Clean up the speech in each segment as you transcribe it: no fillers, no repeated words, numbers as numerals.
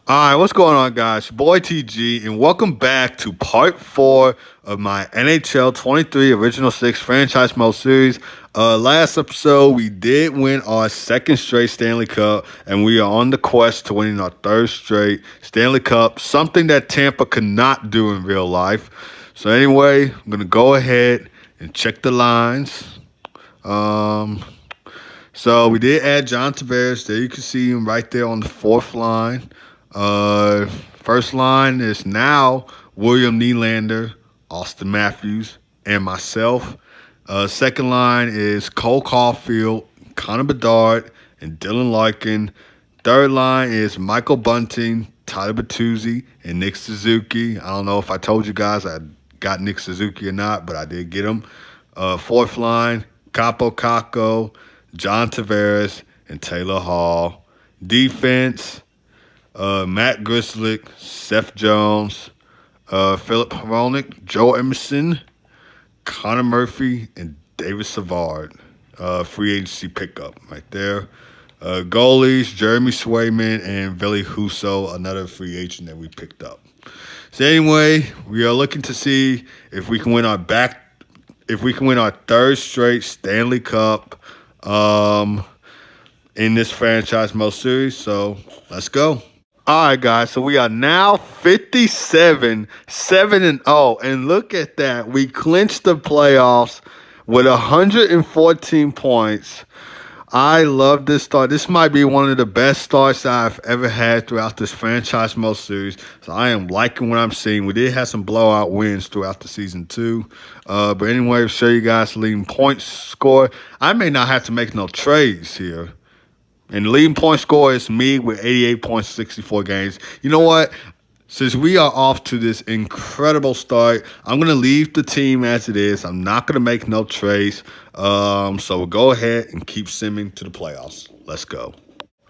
All right, what's going on, guys? Your boy TG, and welcome back to part 4 of my NHL 23 Original 6 Franchise Mode series. Last episode, we did win our second straight Stanley Cup, and we are on the quest to winning our third straight Stanley Cup, something that Tampa could not do in real life. So, anyway, I'm going to go ahead and check the lines. Um, so, we did add John Tavares. There you can see him right there on the fourth line. Uh, First line is now William Nylander, Austin Matthews, and myself. Second line is Cole Caulfield, Connor Bedard, and Dylan Larkin. Third line is Michael Bunting, Tyler Bertuzzi, and Nick Suzuki. I don't know if I told you guys I got Nick Suzuki or not, but I did get him. Fourth line, Capo Caco, John Tavares, and Taylor Hall. Defense, Matt Grisslick, Seth Jones, Philip Hronik, Joe Emerson, Connor Murphy, and David Savard. Free agency pickup right there. Goalies, Jeremy Swayman and Vili Husso, another free agent that we picked up. So anyway, we are looking to see if we can win our third straight Stanley Cup in this franchise mode series. So let's go. All right, guys. So we are now 57, 7-0. And look at that. We clinched the playoffs with 114 points. I love this start. This might be one of the best starts I've ever had throughout this franchise mode series. So I am liking what I'm seeing. We did have some blowout wins throughout the season too. But anyway, I'll show you guys the leading points score. I may not have to make no trades here. And the leading point score is me with 88 points, 64 games. You know what? Since we are off to this incredible start, I'm going to leave the team as it is. I'm not going to make no trades. So we'll go ahead and keep simming to the playoffs. Let's go.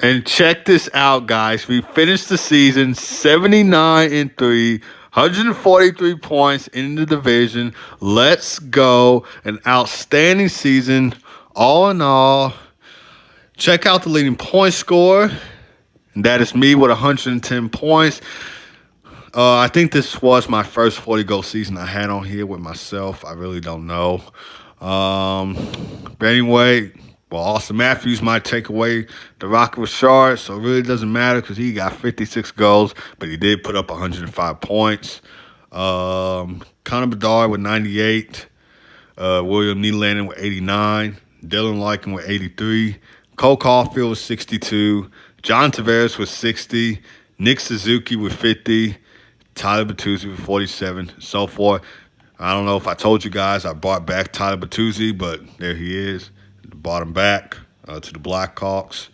And check this out, guys. We finished the season 79-3, 143 points in the division. Let's go. An outstanding season. All in all, check out the leading point score. And that is me with 110 points. I think this was my first 40-goal season I had on here with myself. I really don't know. But anyway, well, Austin Matthews might take away the Rock of Richard, so it really doesn't matter because he got 56 goals, but he did put up 105 points. Connor Bedard with 98. William Nylander with 89. Dylan Larkin with 83. Cole Caulfield with 62. John Tavares with 60. Nick Suzuki with 50. Tyler Bertuzzi with 47, so forth. I don't know if I told you guys I brought back Tyler Bertuzzi, but there he is. Brought him back to the Blackhawks.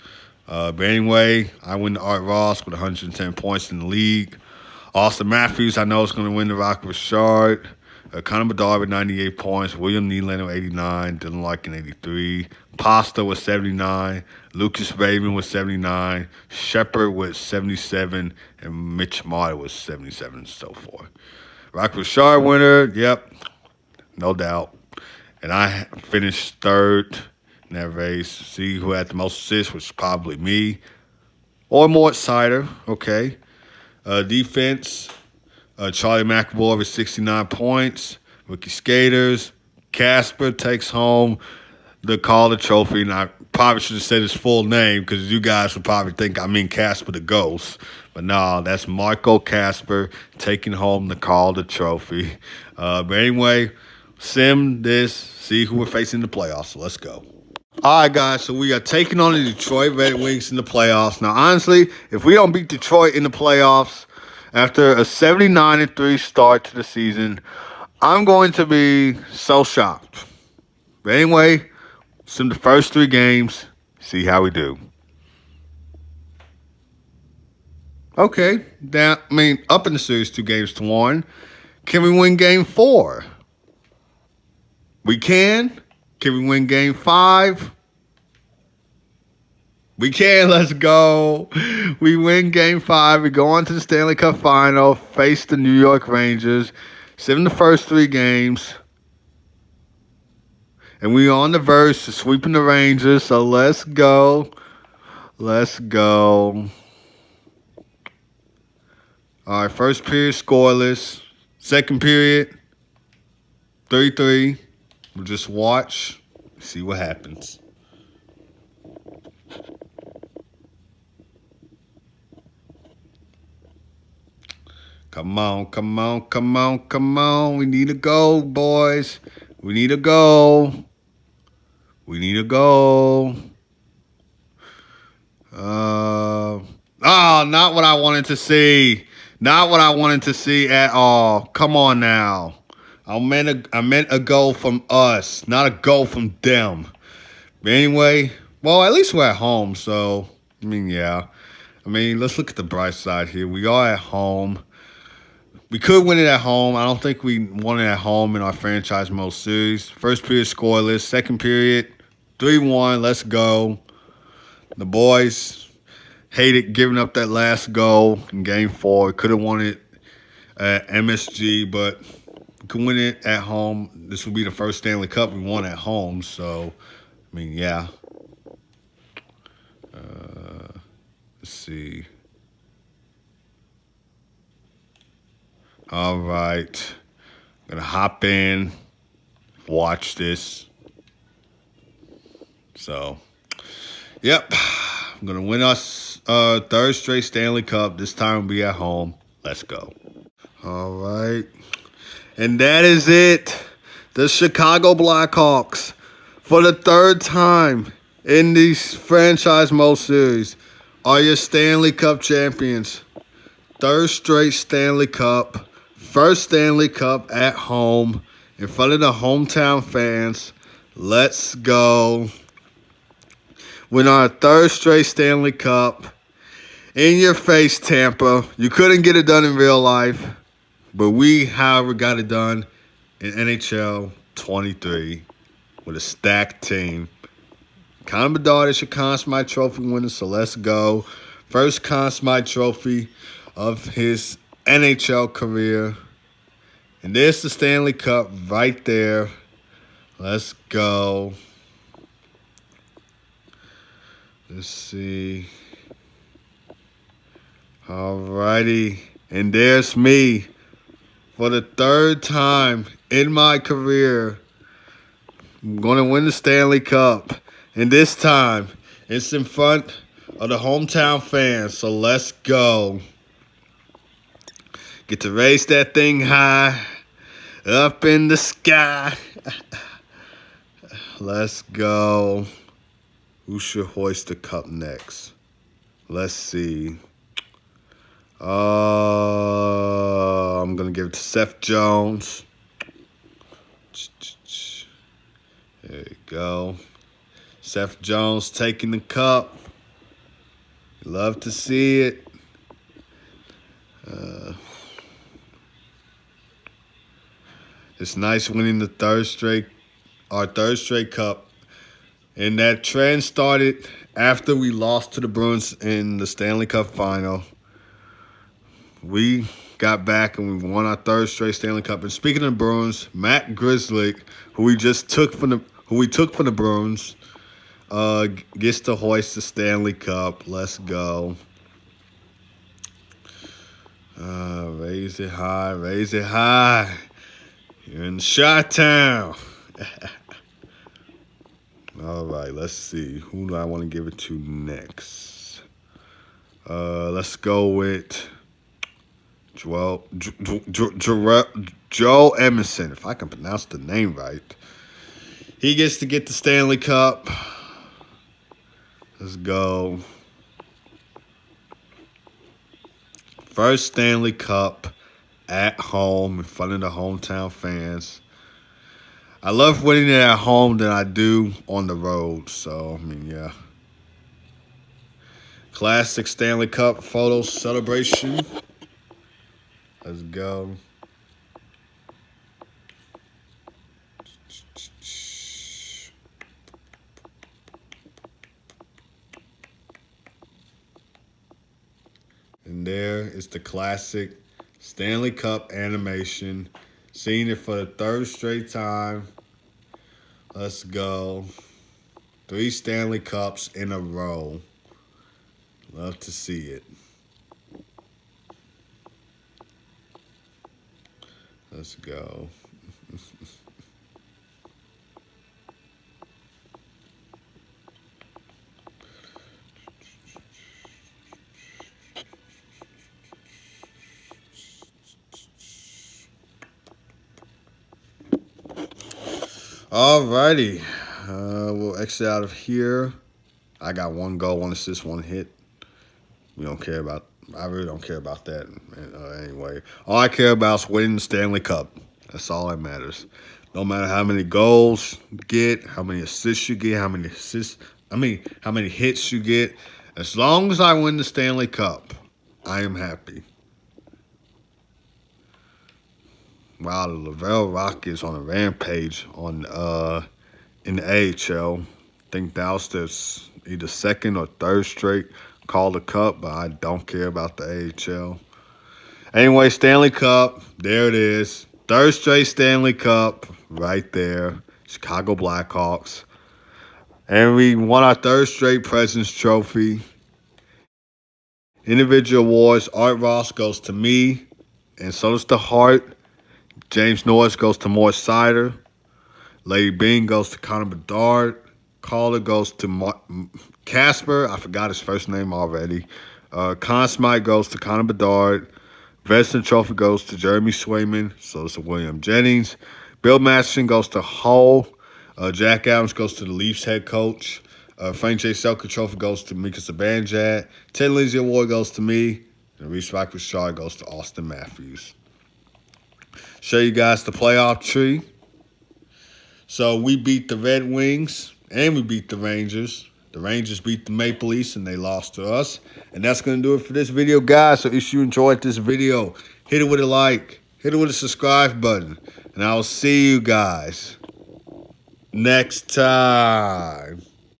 But anyway, I win the Art Ross with 110 points in the league. Austin Matthews, I know, is going to win the Rock of Richard. Connor Bedard with 98 points. William Nylander with 89. Dylan Larkin 83. Pasta with 79. Lucas Raven with 79. Shepard with 77. And Mitch Martin with 77 and so forth. Rock of Richard winner, yep, no doubt. And I finished third in that race. See who had the most assists, which was probably me. Or Mort Sider, okay. Defense, Charlie McAvoy with 69 points. Rookie skaters. Casper takes home the Calder Trophy. And I probably should have said his full name because you guys would probably think I mean Casper the Ghost. But no, that's Marco Casper taking home the Calder Trophy. But anyway, sim this, see who we're facing in the playoffs. So let's go. All right, guys, so we are taking on the Detroit Red Wings in the playoffs. Now, honestly, if we don't beat Detroit in the playoffs after a 79-3 start to the season, I'm going to be so shocked. But anyway, sim the first 3 games, see how we do. Okay, up in the series 2-1. Can we win game 4? We can. Can we win game 5? We can. Let's go. We win game 5. We go on to the Stanley Cup final, face the New York Rangers, sim the first 3 games. And we on the verge to sweeping the Rangers, so let's go. Let's go. All right, first period scoreless. Second period, 3-3. We'll just watch, see what happens. Come on, come on, come on, come on. We need a goal, boys. We need a goal. We need a goal. Not what I wanted to see. Not what I wanted to see at all. Come on now. I meant a goal from us, not a goal from them. But anyway, well, at least we're at home, so I mean, yeah. I mean, let's look at the bright side here. We are at home. We could win it at home. I don't think we won it at home in our franchise mode series. First period scoreless. Second period, 3-1. Let's go. The boys hated giving up that last goal in Game 4. Could have won it at MSG, but we could win it at home. This will be the first Stanley Cup we won at home. So, I mean, yeah. Let's see. All right. I'm going to hop in, watch this. So, yep. I'm going to win us third straight Stanley Cup. This time we'll be at home. Let's go. All right. And that is it. The Chicago Blackhawks, for the third time in these franchise mode series, are your Stanley Cup champions. Third straight Stanley Cup. First Stanley Cup at home in front of the hometown fans. Let's go. Win our third straight Stanley Cup. In your face, Tampa. You couldn't get it done in real life, but we, however, got it done in NHL 23 with a stacked team. Connor Bedard is your Conn Smythe Trophy winner, so let's go. First Conn Smythe Trophy of his NHL career. And there's the Stanley Cup right there. Let's go. Let's see. Alrighty. And there's me for the third time in my career. I'm going to win the Stanley Cup. And this time, it's in front of the hometown fans. So let's go. Get to raise that thing high. Up in the sky. Let's go. Who should hoist the cup next? Let's see. I'm going to give it to Seth Jones. There you go. Seth Jones taking the cup. Love to see it. It's nice winning our third straight cup. And that trend started after we lost to the Bruins in the Stanley Cup final. We got back and we won our third straight Stanley Cup. And speaking of the Bruins, Matt Grzelcyk, who we took from the Bruins, gets to hoist the Stanley Cup. Let's go. Raise it high, raise it high. You're in Chi-Town. All right, let's see. Who do I want to give it to next? Let's go with Joe Emerson, if I can pronounce the name right. He gets to get the Stanley Cup. Let's go. First Stanley Cup at home in front of the hometown fans. I love winning it at home than I do on the road. So, I mean, yeah. Classic Stanley Cup photo celebration. Let's go. And there is the classic Stanley Cup animation. Seeing it for the third straight time. Let's go. 3 Stanley Cups in a row. Love to see it. Let's go. Alrighty. We'll exit out of here. I got 1 goal, 1 assist, 1 hit. We don't care about. I really don't care about that anyway. All I care about is winning the Stanley Cup. That's all that matters. No matter how many goals you get, how many assists you get, how many assists. How many hits you get. As long as I win the Stanley Cup, I am happy. Wow, the Lavelle Rockets on a rampage in the AHL. I think that was the either second or third straight Calder Cup, but I don't care about the AHL. Anyway, Stanley Cup, there it is. Third straight Stanley Cup, right there. Chicago Blackhawks. And we won our third straight President's Trophy. Individual awards, Art Ross goes to me, and so does the Hart. James Norris goes to Morris Sider. Lady Bean goes to Connor Bedard. Calder goes to Casper. I forgot his first name already. Conn Smythe goes to Connor Bedard. Vezina Trophy goes to Jeremy Swayman. So does William Jennings. Bill Masterson goes to Hull. Jack Adams goes to the Leafs head coach. Frank J. Selke Trophy goes to Mika Zibanejad. Ted Lindsay Award goes to me. And Reese Richard goes to Austin Matthews. Show you guys the playoff tree. So we beat the Red Wings and we beat the Rangers. The Rangers beat the Maple Leafs and they lost to us. And that's going to do it for this video, guys. So if you enjoyed this video, hit it with a like. Hit it with a subscribe button. And I will see you guys next time.